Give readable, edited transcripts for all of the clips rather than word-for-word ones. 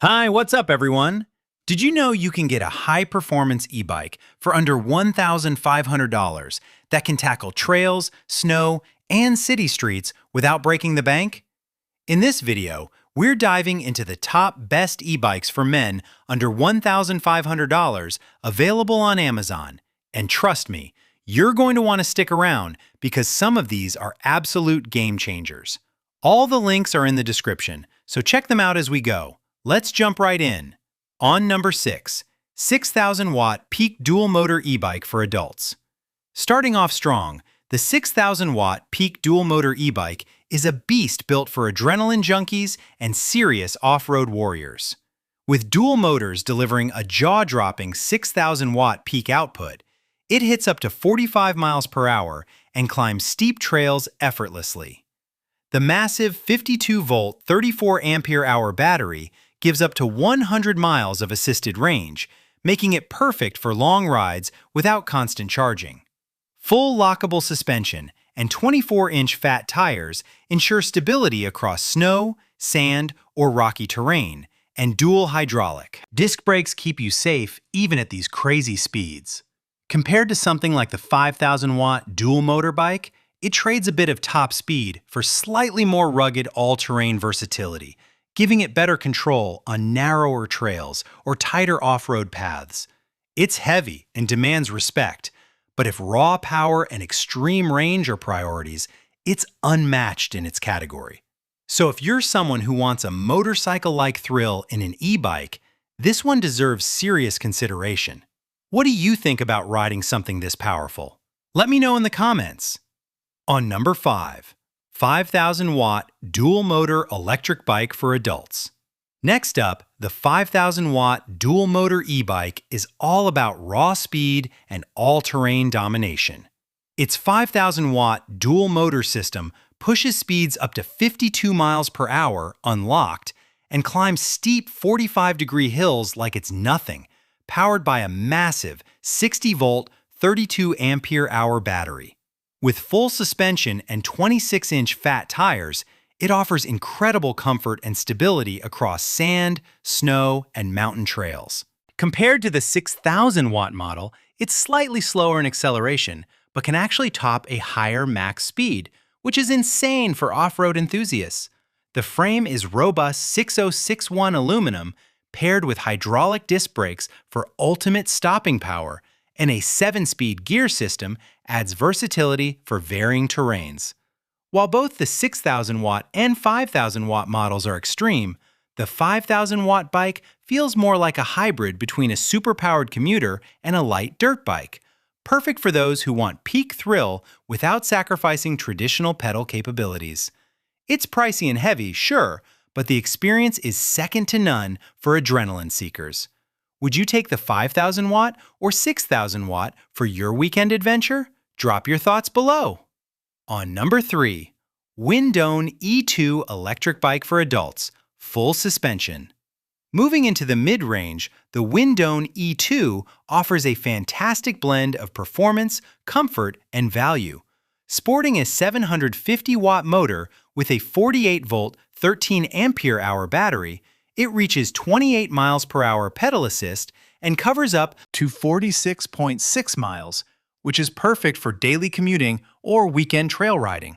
Hi, what's up, everyone? Did you know you can get a high-performance e-bike for under $1,500 that can tackle trails, snow, and city streets without breaking the bank? In this video, we're diving into the top best e-bikes for men under $1,500 available on Amazon. And trust me, you're going to want to stick around because some of these are absolute game changers. All the links are in the description, so check them out as we go. Let's jump right in. On number 6, 6,000-watt peak dual-motor e-bike for adults. Starting off strong, the 6,000-watt peak dual-motor e-bike is a beast built for adrenaline junkies and serious off-road warriors. With dual motors delivering a jaw-dropping 6,000-watt peak output, it hits up to 45 miles per hour and climbs steep trails effortlessly. The massive 52-volt, 34-ampere-hour battery gives up to 100 miles of assisted range, making it perfect for long rides without constant charging. Full lockable suspension and 24-inch fat tires ensure stability across snow, sand, or rocky terrain, and dual hydraulic disc brakes keep you safe even at these crazy speeds. Compared to something like the 5,000-watt dual-motor bike, it trades a bit of top speed for slightly more rugged all-terrain versatility, giving it better control on narrower trails or tighter off-road paths. It's heavy and demands respect, but if raw power and extreme range are priorities, it's unmatched in its category. So if you're someone who wants a motorcycle-like thrill in an e-bike, this one deserves serious consideration. What do you think about riding something this powerful? Let me know in the comments. On number 5, 5,000-watt dual-motor electric bike for adults. Next up, the 5,000-watt dual-motor e-bike is all about raw speed and all-terrain domination. Its 5,000-watt dual-motor system pushes speeds up to 52 miles per hour unlocked and climbs steep 45-degree hills like it's nothing, powered by a massive 60-volt, 32-ampere-hour battery. With full suspension and 26-inch fat tires, it offers incredible comfort and stability across sand, snow, and mountain trails. Compared to the 6,000-watt model, it's slightly slower in acceleration, but can actually top a higher max speed, which is insane for off-road enthusiasts. The frame is robust 6061 aluminum, paired with hydraulic disc brakes for ultimate stopping power, and a 7-speed gear system adds versatility for varying terrains. While both the 6,000-watt and 5,000-watt models are extreme, the 5,000-watt bike feels more like a hybrid between a super-powered commuter and a light dirt bike, perfect for those who want peak thrill without sacrificing traditional pedal capabilities. It's pricey and heavy, sure, but the experience is second to none for adrenaline seekers. Would you take the 5,000-watt or 6,000-watt for your weekend adventure? Drop your thoughts below. On number 3, Windone E2 electric bike for adults, full suspension. Moving into the mid-range, the Windone E2 offers a fantastic blend of performance, comfort, and value. Sporting a 750-watt motor with a 48-volt, 13-ampere-hour battery, it reaches 28 miles per hour pedal assist and covers up to 46.6 miles, which is perfect for daily commuting or weekend trail riding.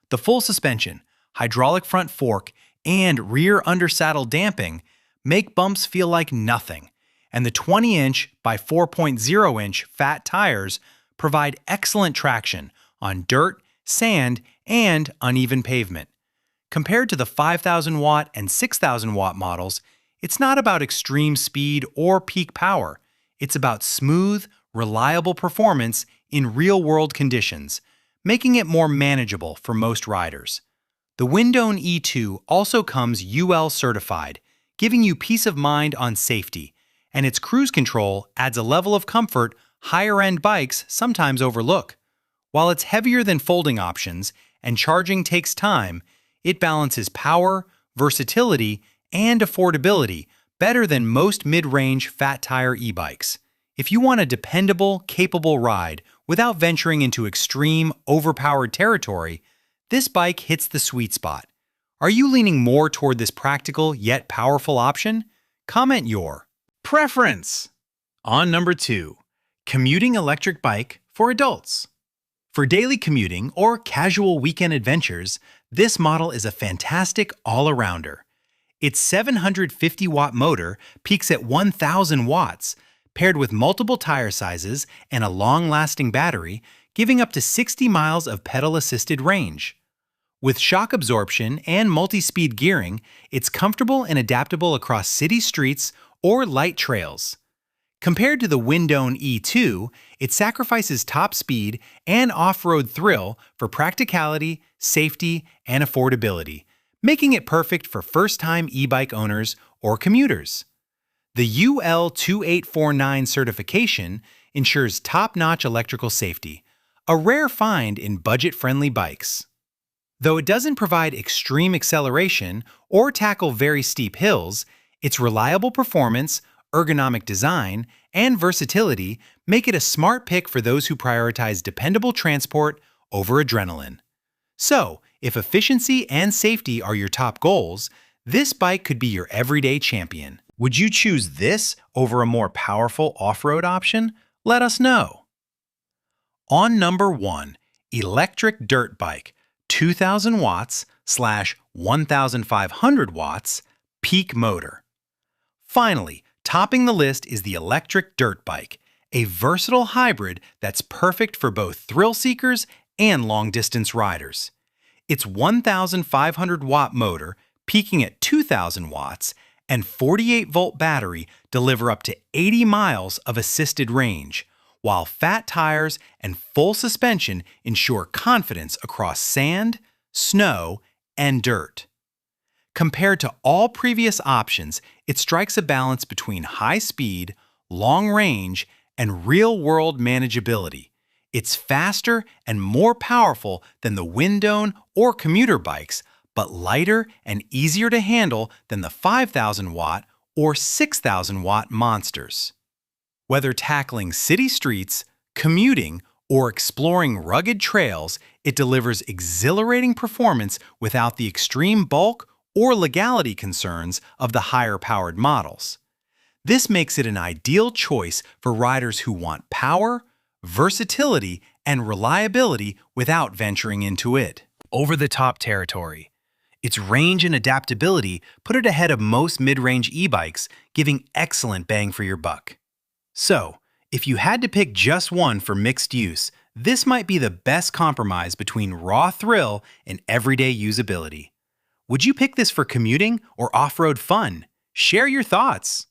The full suspension, hydraulic front fork, and rear undersaddle damping make bumps feel like nothing, and the 20-inch by 4.0-inch fat tires provide excellent traction on dirt, sand, and uneven pavement. Compared to the 5,000-watt and 6,000-watt models, it's not about extreme speed or peak power. It's about smooth, reliable performance in real-world conditions, making it more manageable for most riders. The Windone E2 also comes UL certified, giving you peace of mind on safety, and its cruise control adds a level of comfort higher-end bikes sometimes overlook. While it's heavier than folding options and charging takes time, it balances power, versatility, and affordability better than most mid-range fat tire e-bikes. If you want a dependable, capable ride without venturing into extreme, overpowered territory, this bike hits the sweet spot. Are you leaning more toward this practical yet powerful option? Comment your preference. On number 2, commuting electric bike for adults. For daily commuting or casual weekend adventures, this model is a fantastic all-arounder. Its 750-watt motor peaks at 1,000 watts, paired with multiple tire sizes and a long-lasting battery, giving up to 60 miles of pedal-assisted range. With shock absorption and multi-speed gearing, it's comfortable and adaptable across city streets or light trails. Compared to the Windone E2, it sacrifices top speed and off-road thrill for practicality, safety, and affordability, making it perfect for first-time e-bike owners or commuters. The UL2849 certification ensures top-notch electrical safety, a rare find in budget-friendly bikes. Though it doesn't provide extreme acceleration or tackle very steep hills, its reliable performance, ergonomic design, and versatility make it a smart pick for those who prioritize dependable transport over adrenaline. So, if efficiency and safety are your top goals, this bike could be your everyday champion. Would you choose this over a more powerful off-road option? Let us know. On number 1, electric dirt bike, 2,000 watts / 1,500 watts, peak motor. Finally, topping the list is the electric dirt bike, a versatile hybrid that's perfect for both thrill seekers and long-distance riders. Its 1,500-watt motor, peaking at 2,000 watts, and 48-volt battery deliver up to 80 miles of assisted range, while fat tires and full suspension ensure confidence across sand, snow, and dirt. Compared to all previous options, it strikes a balance between high speed, long range, and real-world manageability. It's faster and more powerful than the Windone or commuter bikes, but lighter and easier to handle than the 5,000-watt or 6,000-watt monsters. Whether tackling city streets, commuting, or exploring rugged trails, it delivers exhilarating performance without the extreme bulk or legality concerns of the higher-powered models. This makes it an ideal choice for riders who want power, versatility, and reliability without venturing into it. Over-the-top territory. Its range and adaptability put it ahead of most mid-range e-bikes, giving excellent bang for your buck. So, if you had to pick just one for mixed use, this might be the best compromise between raw thrill and everyday usability. Would you pick this for commuting or off-road fun? Share your thoughts!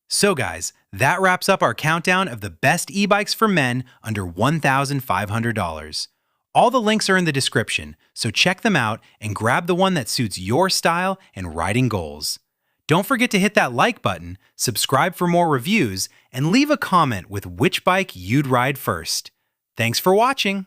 So guys, that wraps up our countdown of the best e-bikes for men under $1,500. All the links are in the description, so check them out and grab the one that suits your style and riding goals. Don't forget to hit that like button, subscribe for more reviews, and leave a comment with which bike you'd ride first. Thanks for watching!